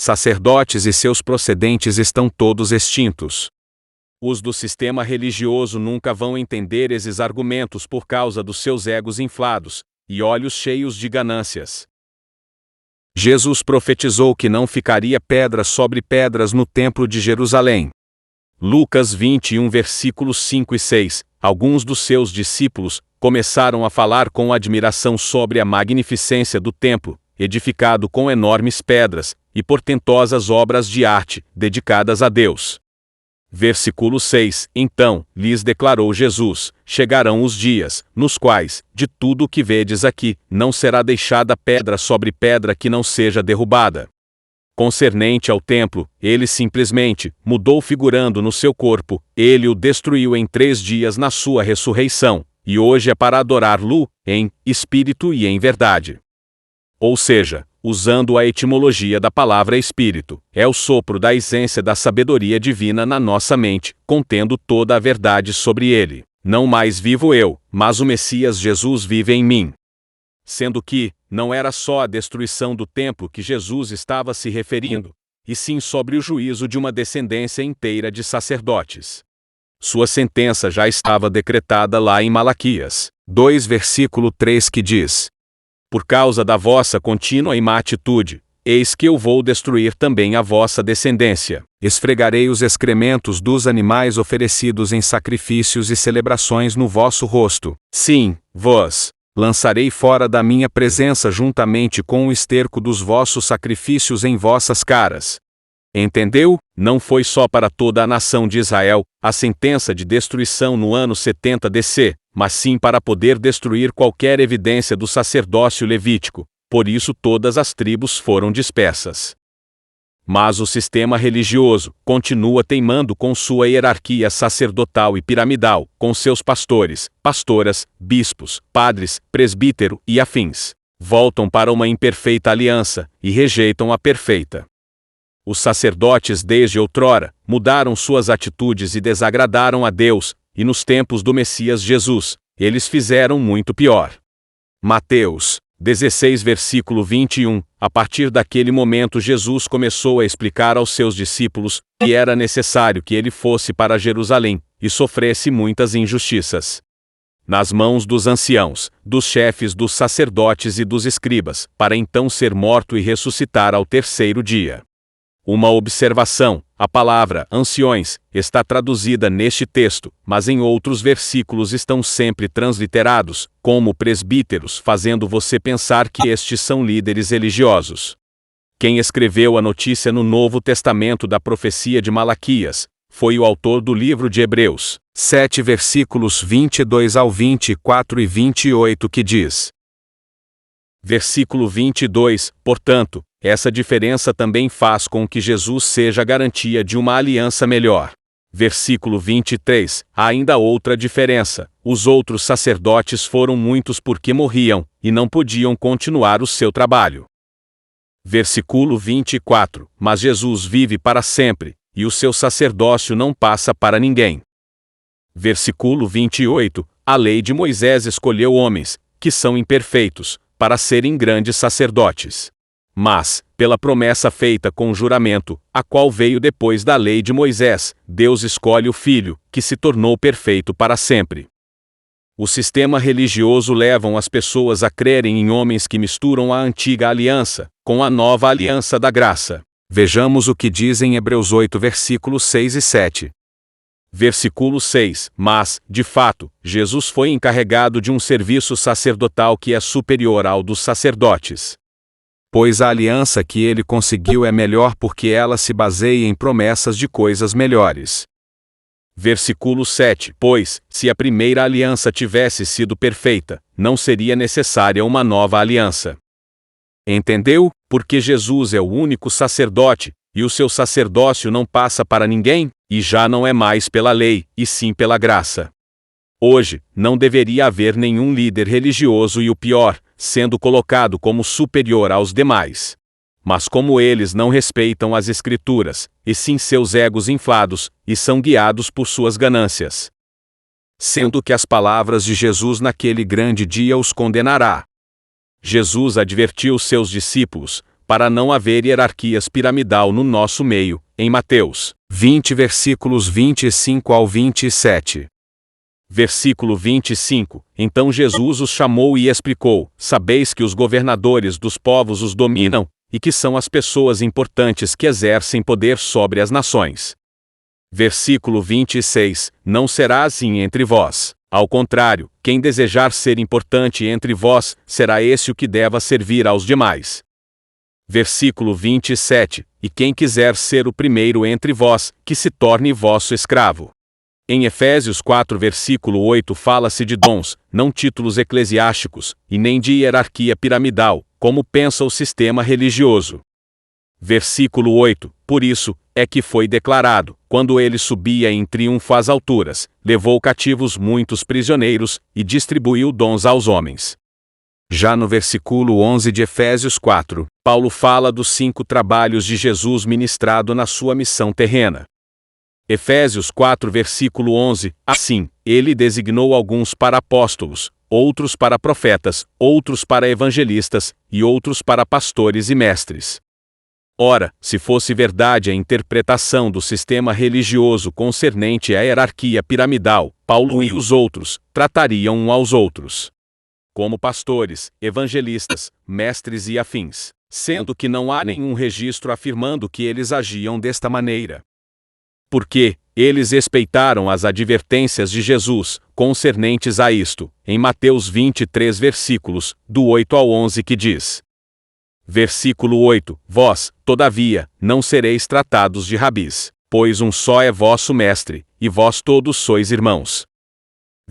sacerdotes e seus procedentes estão todos extintos. Os do sistema religioso nunca vão entender esses argumentos por causa dos seus egos inflados e olhos cheios de ganâncias. Jesus profetizou que não ficaria pedra sobre pedras no templo de Jerusalém. Lucas 21 versículos 5 e 6. Alguns dos seus discípulos começaram a falar com admiração sobre a magnificência do templo, edificado com enormes pedras e portentosas obras de arte dedicadas a Deus. Versículo 6. Então, lhes declarou Jesus: chegarão os dias, nos quais, de tudo o que vedes aqui, não será deixada pedra sobre pedra que não seja derrubada. Concernente ao templo, ele simplesmente mudou figurando no seu corpo, ele o destruiu em 3 dias na sua ressurreição, e hoje é para adorá-lo, em espírito e em verdade. Ou seja, usando a etimologia da palavra espírito, é o sopro da essência da sabedoria divina na nossa mente, contendo toda a verdade sobre ele. Não mais vivo eu, mas o Messias Jesus vive em mim. Sendo que, não era só a destruição do templo que Jesus estava se referindo, e sim sobre o juízo de uma descendência inteira de sacerdotes. Sua sentença já estava decretada lá em Malaquias 2 versículo 3 que diz: por causa da vossa contínua e má atitude, eis que eu vou destruir também a vossa descendência. Esfregarei os excrementos dos animais oferecidos em sacrifícios e celebrações no vosso rosto. Sim, vos lançarei fora da minha presença juntamente com o esterco dos vossos sacrifícios em vossas caras. Entendeu? Não foi só para toda a nação de Israel a sentença de destruição no ano 70 DC, mas sim para poder destruir qualquer evidência do sacerdócio levítico, por isso todas as tribos foram dispersas. Mas o sistema religioso continua teimando com sua hierarquia sacerdotal e piramidal, com seus pastores, pastoras, bispos, padres, presbítero e afins. Voltam para uma imperfeita aliança e rejeitam a perfeita. Os sacerdotes desde outrora mudaram suas atitudes e desagradaram a Deus, e nos tempos do Messias Jesus, eles fizeram muito pior. Mateus 16 versículo 21. A partir daquele momento Jesus começou a explicar aos seus discípulos que era necessário que ele fosse para Jerusalém e sofresse muitas injustiças nas mãos dos anciãos, dos chefes dos sacerdotes e dos escribas, para então ser morto e ressuscitar ao 3º dia. Uma observação: a palavra anciões está traduzida neste texto, mas em outros versículos estão sempre transliterados, como presbíteros, fazendo você pensar que estes são líderes religiosos. Quem escreveu a notícia no Novo Testamento da profecia de Malaquias foi o autor do livro de Hebreus 7 versículos 22 ao 24 e 28 que diz: versículo 22, portanto, essa diferença também faz com que Jesus seja a garantia de uma aliança melhor. Versículo 23, há ainda outra diferença: os outros sacerdotes foram muitos porque morriam, e não podiam continuar o seu trabalho. Versículo 24, mas Jesus vive para sempre, e o seu sacerdócio não passa para ninguém. Versículo 28, a lei de Moisés escolheu homens, que são imperfeitos, para serem grandes sacerdotes. Mas, pela promessa feita com juramento, a qual veio depois da lei de Moisés, Deus escolhe o Filho, que se tornou perfeito para sempre. O sistema religioso leva as pessoas a crerem em homens que misturam a antiga aliança com a nova aliança da graça. Vejamos o que diz em Hebreus 8 versículos 6 e 7. Versículo 6, mas, de fato, Jesus foi encarregado de um serviço sacerdotal que é superior ao dos sacerdotes. Pois a aliança que ele conseguiu é melhor porque ela se baseia em promessas de coisas melhores. Versículo 7, pois, se a primeira aliança tivesse sido perfeita, não seria necessária uma nova aliança. Entendeu? Porque Jesus é o único sacerdote, e o seu sacerdócio não passa para ninguém, e já não é mais pela lei, e sim pela graça. Hoje, não deveria haver nenhum líder religioso e o pior, sendo colocado como superior aos demais. Mas como eles não respeitam as Escrituras, e sim seus egos inflados, e são guiados por suas ganâncias. Sendo que as palavras de Jesus naquele grande dia os condenará. Jesus advertiu seus discípulos, para não haver hierarquias piramidal no nosso meio, em Mateus 20 versículos 25 ao 27. Versículo 25, então Jesus os chamou e explicou: sabeis que os governadores dos povos os dominam, e que são as pessoas importantes que exercem poder sobre as nações. Versículo 26, não será assim entre vós. Ao contrário, quem desejar ser importante entre vós, será esse o que deva servir aos demais. Versículo 27, e quem quiser ser o primeiro entre vós, que se torne vosso escravo. Em Efésios 4 versículo 8 fala-se de dons, não títulos eclesiásticos, e nem de hierarquia piramidal, como pensa o sistema religioso. Versículo 8, por isso, é que foi declarado, quando ele subia em triunfo às alturas, levou cativos muitos prisioneiros, e distribuiu dons aos homens. Já no versículo 11 de Efésios 4, Paulo fala dos 5 trabalhos de Jesus ministrado na sua missão terrena. Efésios 4 versículo 11, assim, ele designou alguns para apóstolos, outros para profetas, outros para evangelistas, e outros para pastores e mestres. Ora, se fosse verdade a interpretação do sistema religioso concernente à hierarquia piramidal, Paulo e os outros tratariam uns aos outros como pastores, evangelistas, mestres e afins, sendo que não há nenhum registro afirmando que eles agiam desta maneira. Porque eles respeitaram as advertências de Jesus, concernentes a isto, em Mateus 23 versículos, do 8 ao 11 que diz. Versículo 8, vós, todavia, não sereis tratados de rabis, pois um só é vosso mestre, e vós todos sois irmãos.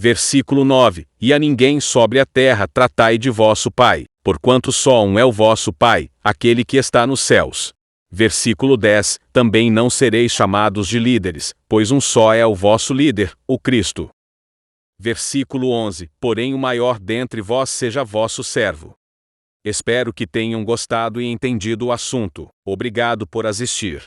Versículo 9, e a ninguém sobre a terra tratai de vosso Pai, porquanto só um é o vosso Pai, aquele que está nos céus. Versículo 10, também não sereis chamados de líderes, pois um só é o vosso líder, o Cristo. Versículo 11, porém o maior dentre vós seja vosso servo. Espero que tenham gostado e entendido o assunto. Obrigado por assistir.